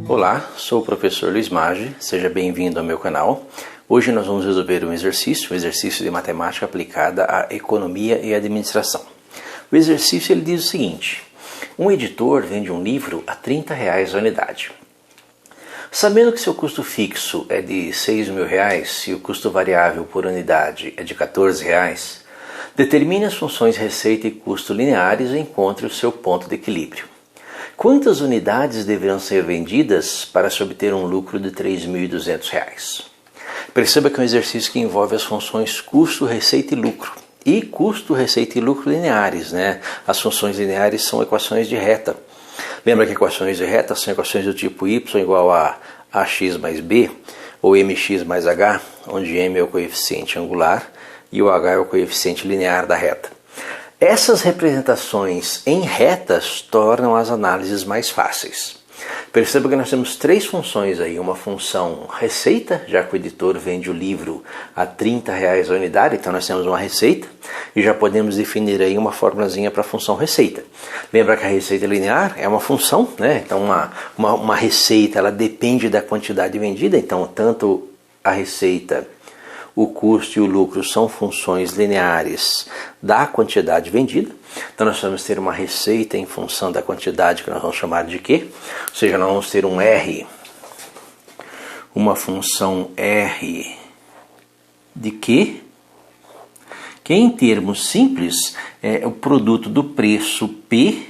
Olá, sou o professor Luiz Maggi, seja bem-vindo ao meu canal. Hoje nós vamos resolver um exercício de matemática aplicada à economia e administração. O exercício ele diz o seguinte: um editor vende um livro a R$30 a unidade. Sabendo que seu custo fixo é de R$6.000 e o custo variável por unidade é de R$14, determine as funções receita e custo lineares e encontre o seu ponto de equilíbrio. Quantas unidades deverão ser vendidas para se obter um lucro de R$3.200? Perceba que é um exercício que envolve as funções custo, receita e lucro. E custo, receita e lucro lineares, né? As funções lineares são equações de reta. Lembra que equações de reta são equações do tipo y igual a ax mais b, ou mx mais h, onde m é o coeficiente angular e o h é o coeficiente linear da reta. Essas representações em retas tornam as análises mais fáceis. Perceba que nós temos três funções aí, uma função receita, já que o editor vende o livro a R$30 a unidade, então nós temos uma receita, e já podemos definir aí uma formulazinha para a função receita. Lembra que a receita linear é uma função, né? Então uma receita ela depende da quantidade vendida, então tanto a receita, o custo e o lucro são funções lineares da quantidade vendida. Então nós vamos ter uma receita em função da quantidade que nós vamos chamar de Q. Ou seja, nós vamos ter um R, uma função R de Q, que em termos simples é o produto do preço P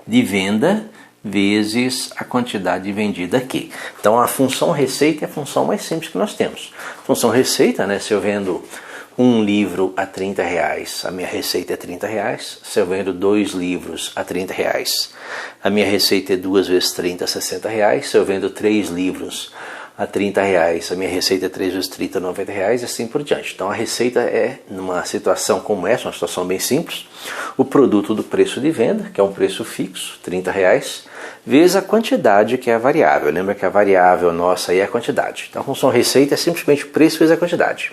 de venda vezes a quantidade vendida aqui. Então a função receita é a função mais simples que nós temos. Função receita, né? Se eu vendo um livro a R$30, a minha receita é R$30. Se eu vendo 2 livros a R$30, a minha receita é 2 vezes 30, R$60. Se eu vendo 3 livros a R$30, a minha receita é 3 vezes 30, R$90 e assim por diante. Então a receita é, numa situação como essa, uma situação bem simples, o produto do preço de venda, que é um preço fixo, R$30, vezes a quantidade, que é a variável. Lembra que a variável nossa aí é a quantidade. Então a função receita é simplesmente o preço vezes a quantidade.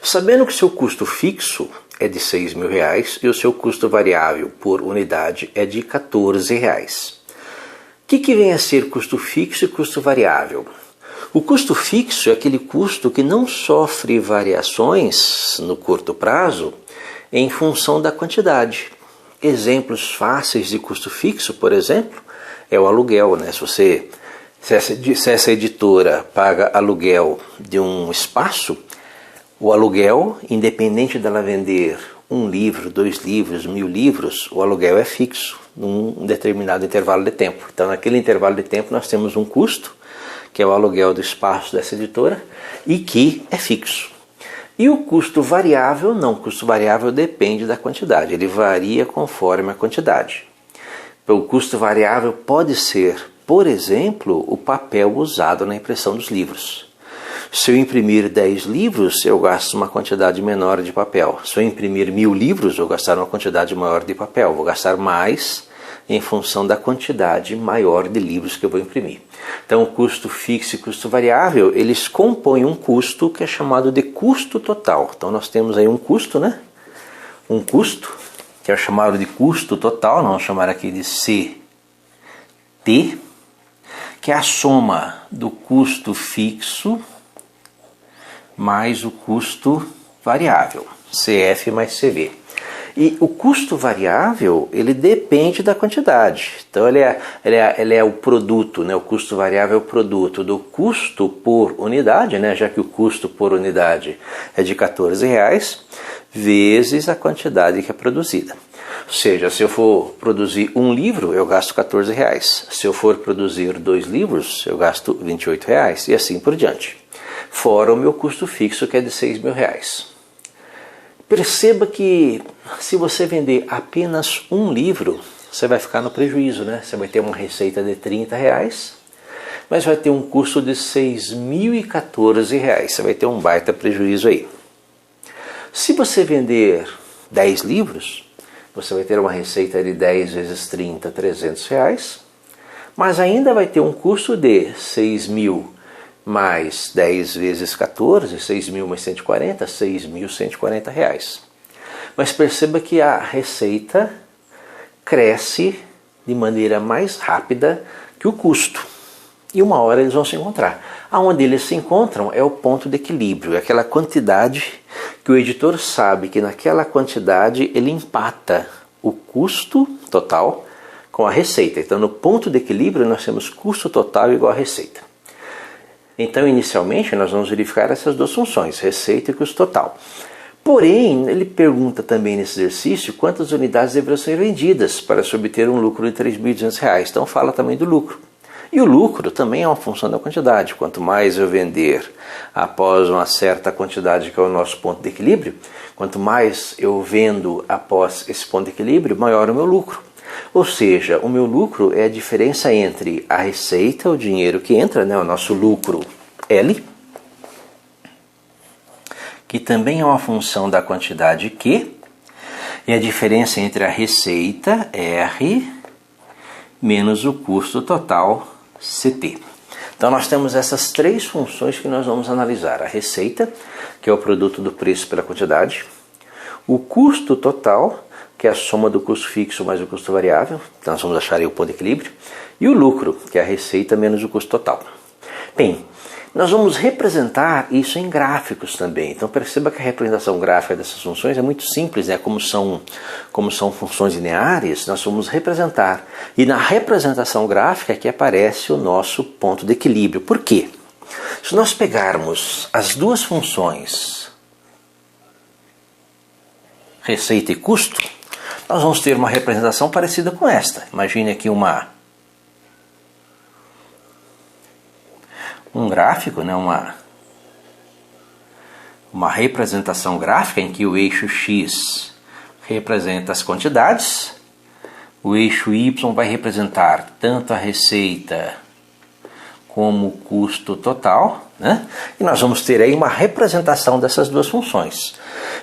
Sabendo que o seu custo fixo é de R$6.000 e o seu custo variável por unidade é de R$14. O que vem a ser custo fixo e custo variável? O custo fixo é aquele custo que não sofre variações no curto prazo em função da quantidade. Exemplos fáceis de custo fixo, por exemplo, é o aluguel, né? Se essa editora paga aluguel de um espaço, o aluguel, independente dela vender 1 livro, 2 livros, 1.000 livros, o aluguel é fixo num determinado intervalo de tempo. Então, naquele intervalo de tempo, nós temos um custo, que é o aluguel do espaço dessa editora, e que é fixo. E o custo variável, não, o custo variável depende da quantidade, ele varia conforme a quantidade. O custo variável pode ser, por exemplo, o papel usado na impressão dos livros. Se eu imprimir 10 livros, eu gasto uma quantidade menor de papel. Se eu imprimir 1.000 livros, eu vou gastar uma quantidade maior de papel. Vou gastar mais em função da quantidade maior de livros que eu vou imprimir. Então, o custo fixo e custo variável, eles compõem um custo que é chamado de custo total. Então, nós temos aí um custo, né? Um custo, que é chamado de custo total, nós vamos chamar aqui de CT, que é a soma do custo fixo mais o custo variável, CF mais CV. E o custo variável, ele depende da quantidade. Então ele é o produto, né? O custo variável é o produto do custo por unidade, né? Já que o custo por unidade é de R$14, vezes a quantidade que é produzida. Ou seja, se eu for produzir 1 livro, eu gasto R$14. Se eu for produzir 2 livros, eu gasto R$28 e assim por diante. Fora o meu custo fixo, que é de R$6.000. Perceba que se você vender apenas 1 livro, você vai ficar no prejuízo, né? Você vai ter uma receita de R$30, mas vai ter um custo de R$6.014. Você vai ter um baita prejuízo aí. Se você vender 10 livros, você vai ter uma receita de 10 vezes 30, R$300, mas ainda vai ter um custo de mais 10 vezes 14, 6.000 mais 140, R$ 6.140. Mas perceba que a receita cresce de maneira mais rápida que o custo. E uma hora eles vão se encontrar. Aonde eles se encontram é o ponto de equilíbrio, é aquela quantidade que o editor sabe que naquela quantidade ele empata o custo total com a receita. Então no ponto de equilíbrio nós temos custo total igual a receita. Então inicialmente nós vamos verificar essas duas funções, receita e custo total. Porém, ele pergunta também nesse exercício quantas unidades deverão ser vendidas para se obter um lucro de R$ 3.200. Então fala também do lucro. E o lucro também é uma função da quantidade. Quanto mais eu vender após uma certa quantidade, que é o nosso ponto de equilíbrio, quanto mais eu vendo após esse ponto de equilíbrio, maior o meu lucro. Ou seja, o meu lucro é a diferença entre a receita, o dinheiro que entra, né, o nosso lucro L, que também é uma função da quantidade Q, e a diferença entre a receita, R, menos o custo total, CT. Então nós temos essas três funções que nós vamos analisar. A receita, que é o produto do preço pela quantidade. O custo total, que é a soma do custo fixo mais o custo variável. Então nós vamos achar aí o ponto de equilíbrio. E o lucro, que é a receita menos o custo total. Bem, nós vamos representar isso em gráficos também. Então perceba que a representação gráfica dessas funções é muito simples, né? Como são funções lineares, nós vamos representar. E na representação gráfica é que aparece o nosso ponto de equilíbrio. Por quê? Se nós pegarmos as duas funções, receita e custo, nós vamos ter uma representação parecida com esta. Imagine aqui um gráfico, né? uma representação gráfica em que o eixo X representa as quantidades, o eixo Y vai representar tanto a receita como o custo total, né? E nós vamos ter aí uma representação dessas duas funções.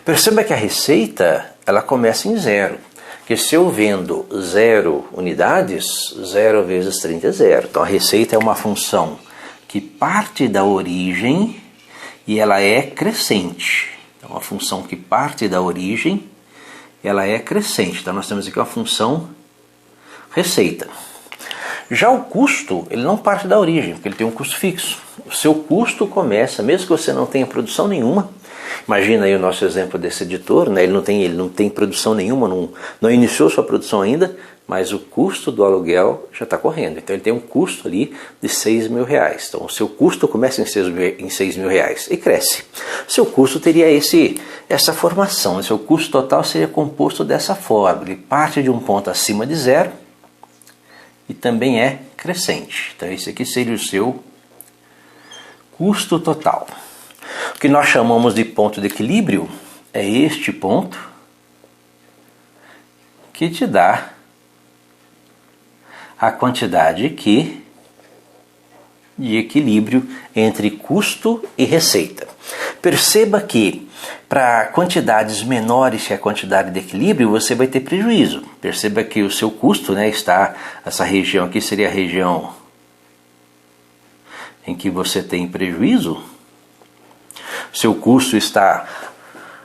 Perceba que a receita ela começa em zero, que se eu vendo 0 unidades, 0 vezes 30 é 0. Então a receita é uma função que parte da origem e ela é crescente. Então, uma função que parte da origem, ela é crescente. Então, nós temos aqui uma função receita. Já o custo, ele não parte da origem, porque ele tem um custo fixo. O seu custo começa, mesmo que você não tenha produção nenhuma. Imagina aí o nosso exemplo desse editor, né? Ele não tem produção nenhuma, não iniciou sua produção ainda, mas o custo do aluguel já está correndo. Então ele tem um custo ali de R$6.000. Então o seu custo começa em R$6.000 e cresce. Seu custo teria essa formação. O seu custo total seria composto dessa forma. Ele parte de um ponto acima de zero e também é crescente. Então esse aqui seria o seu custo total. O que nós chamamos de ponto de equilíbrio é este ponto que te dá a quantidade Q de equilíbrio entre custo e receita. Perceba que para quantidades menores que a quantidade de equilíbrio você vai ter prejuízo. Perceba que o seu custo, né, está, essa região aqui seria a região em que você tem prejuízo. Seu custo está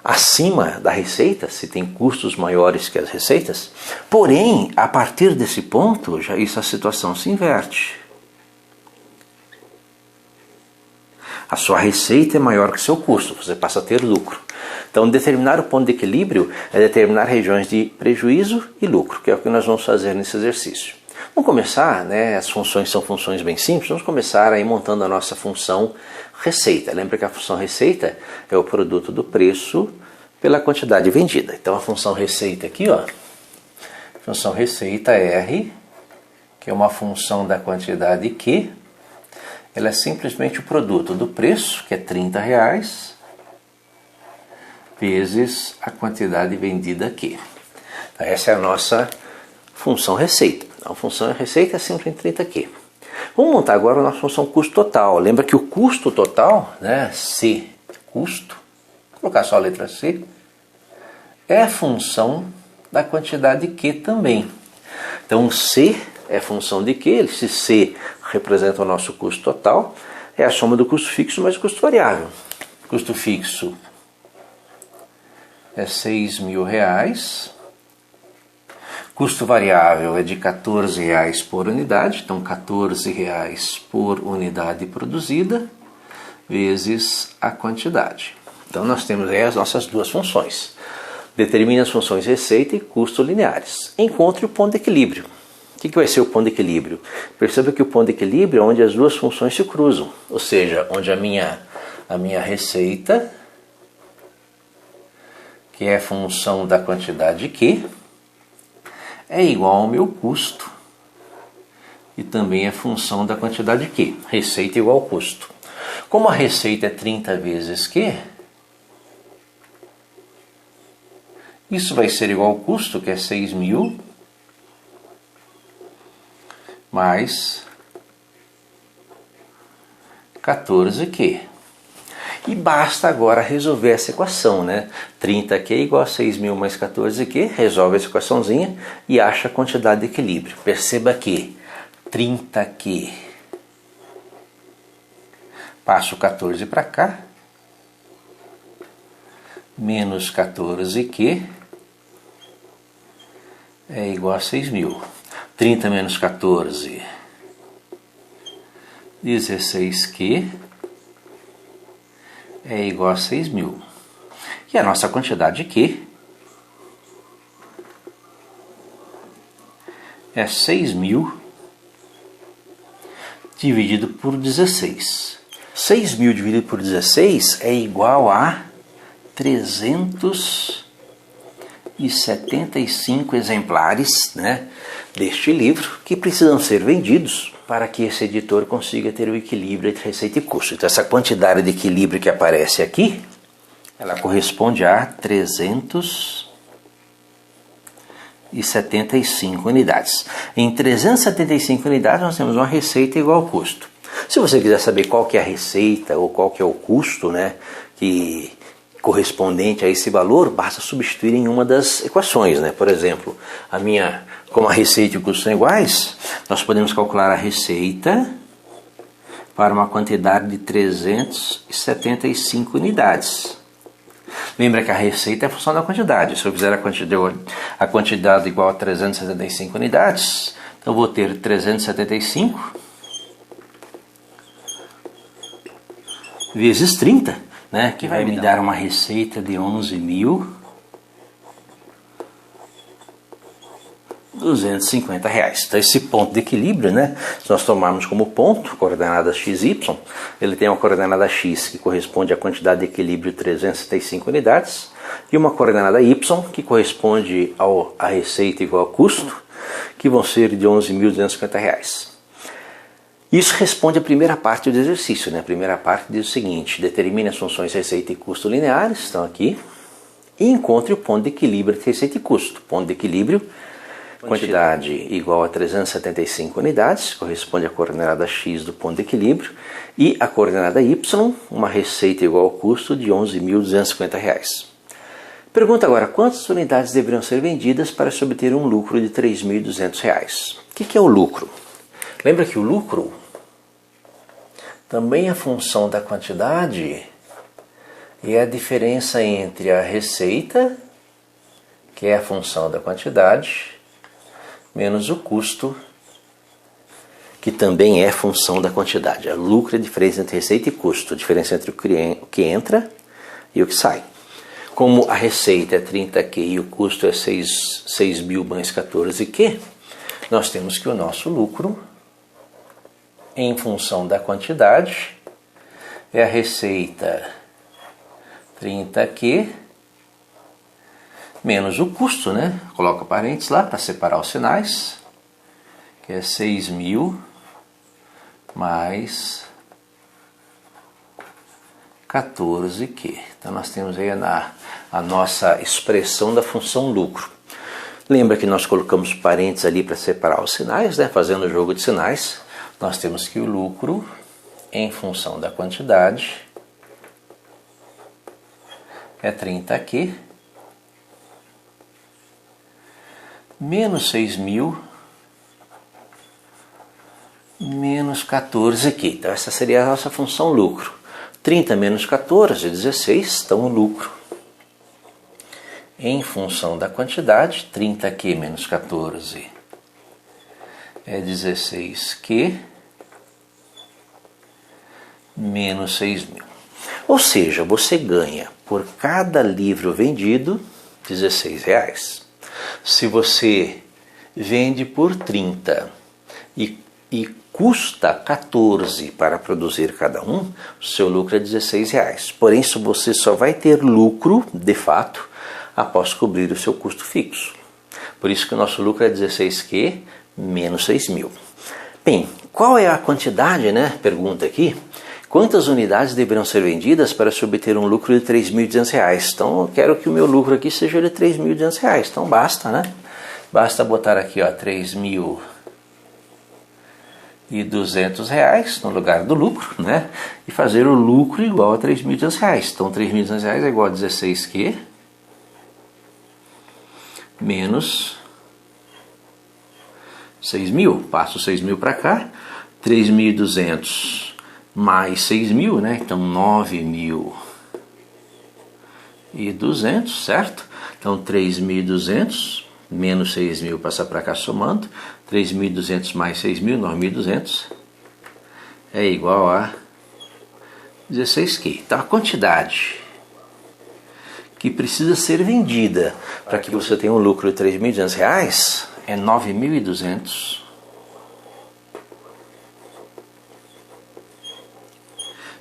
acima da receita, se tem custos maiores que as receitas. Porém, a partir desse ponto, a situação se inverte. A sua receita é maior que o seu custo, você passa a ter lucro. Então, determinar o ponto de equilíbrio é determinar regiões de prejuízo e lucro, que é o que nós vamos fazer nesse exercício. Vamos começar, né? As funções são funções bem simples, vamos começar aí montando a nossa função receita. Lembra que a função receita é o produto do preço pela quantidade vendida. Então a função receita aqui, ó, função receita R, que é uma função da quantidade Q, ela é simplesmente o produto do preço, que é R$30, vezes a quantidade vendida Q. Então, essa é a nossa função receita. A função receita é sempre em 30Q. Vamos montar agora a nossa função custo total. Lembra que o custo total, né, C, custo, vou colocar só a letra C, é a função da quantidade Q também. Então C é função de Q, se C representa o nosso custo total, é a soma do custo fixo mais o custo variável. Custo fixo é R$6.000. Custo variável é de R$14 por unidade, então R$14 por unidade produzida, vezes a quantidade. Então nós temos aí as nossas duas funções. Determine as funções receita e custo lineares. Encontre o ponto de equilíbrio. O que vai ser o ponto de equilíbrio? Perceba que o ponto de equilíbrio é onde as duas funções se cruzam, ou seja, onde a minha receita, que é função da quantidade Q, é igual ao meu custo, e também é função da quantidade Q. Receita igual ao custo. Como a receita é 30 vezes Q, isso vai ser igual ao custo, que é 6.000, mais 14Q. E basta agora resolver essa equação, né? 30Q igual a 6.000 mais 14Q, resolve essa equaçãozinha e acha a quantidade de equilíbrio. Perceba que 30Q, passo 14 para cá, menos 14Q é igual a 6.000. 30 menos 14, 16Q é igual a 6.000. E a nossa quantidade Q é 6.000 dividido por 16. 6.000 dividido por 16 é igual a 375 exemplares, né, deste livro que precisam ser vendidos para que esse editor consiga ter o equilíbrio entre receita e custo. Então essa quantidade de equilíbrio que aparece aqui, ela corresponde a 375 unidades. Em 375 unidades nós temos uma receita igual ao custo. Se você quiser saber qual que é a receita ou qual que é o custo, né, que correspondente a esse valor, basta substituir em uma das equações, né? Por exemplo, como a receita e o custo são iguais, nós podemos calcular a receita para uma quantidade de 375 unidades. Lembra que a receita é a função da quantidade. Se eu fizer a quantidade igual a 375 unidades, então eu vou ter 375 vezes 30, né, que vai me dar uma receita de 11.250 reais. Então esse ponto de equilíbrio, né, se nós tomarmos como ponto, coordenada XY, ele tem uma coordenada X que corresponde à quantidade de equilíbrio 375 unidades e uma coordenada Y que corresponde à receita igual ao custo, que vão ser de 11.250 reais. Isso responde à primeira parte do exercício, né? A primeira parte diz o seguinte: determine as funções receita e custo lineares, estão aqui, e encontre o ponto de equilíbrio entre receita e custo. Ponto de equilíbrio, quantidade igual a 375 unidades, corresponde à coordenada X do ponto de equilíbrio, e a coordenada Y, uma receita igual ao custo de 11.250 reais. Pergunta agora, quantas unidades deveriam ser vendidas para se obter um lucro de 3.200 reais? O que é o lucro? Lembra que o lucro também é função da quantidade e é a diferença entre a receita, que é a função da quantidade, menos o custo, que também é função da quantidade. O lucro é a diferença entre receita e custo, a diferença entre o que entra e o que sai. Como a receita é 30Q e o custo é 6.000 mais 14Q, nós temos que o nosso lucro, em função da quantidade, é a receita 30Q menos o custo, né? Coloca parênteses lá para separar os sinais, que é 6.000 mais 14Q. Então nós temos aí a nossa expressão da função lucro. Lembra que nós colocamos parênteses ali para separar os sinais, né? Fazendo o jogo de sinais. Nós temos que o lucro, em função da quantidade, é 30Q menos 6.000 menos 14 aqui. Então essa seria a nossa função lucro. 30 menos 14, 16, então o lucro em função da quantidade, 30Q menos 14 é 16Q menos 6.000. Ou seja, você ganha por cada livro vendido R$16. Se você vende por 30 e custa 14 para produzir cada um, o seu lucro é R$16. Porém, você só vai ter lucro, de fato, após cobrir o seu custo fixo. Por isso que o nosso lucro é 16Q menos 6.000. Bem, qual é a quantidade, né? Pergunta aqui. Quantas unidades deverão ser vendidas para se obter um lucro de R$3.200? Então, eu quero que o meu lucro aqui seja de R$3.200. Então, basta, né? Basta botar aqui, ó, R$3.200 no lugar do lucro, né? E fazer o lucro igual a R$3.200. Então, R$3.200 é igual a 16Q menos 6.000. Passo 6.000 para cá. 3.200 mais 6.000, né? Então 9.200, certo? Então 3.200 menos 6.000 passa para cá somando. 3.200 mais 6.000, 9.200 é igual a 16Q. Então a quantidade que precisa ser vendida para que você tenha um lucro de R$3.200 é 9.200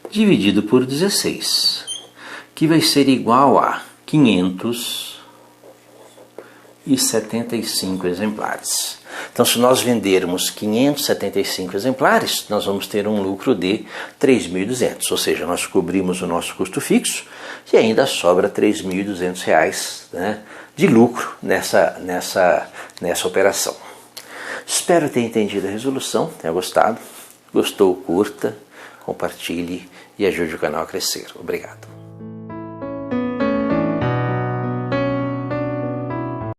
dividido por 16, que vai ser igual a 575 exemplares. Então, se nós vendermos 575 exemplares, nós vamos ter um lucro de R$3.200, ou seja, nós cobrimos o nosso custo fixo e ainda sobra R$3.200, né, de lucro nessa operação. Espero ter entendido a resolução, tenha gostado. Gostou, curta, compartilhe e ajude o canal a crescer. Obrigado.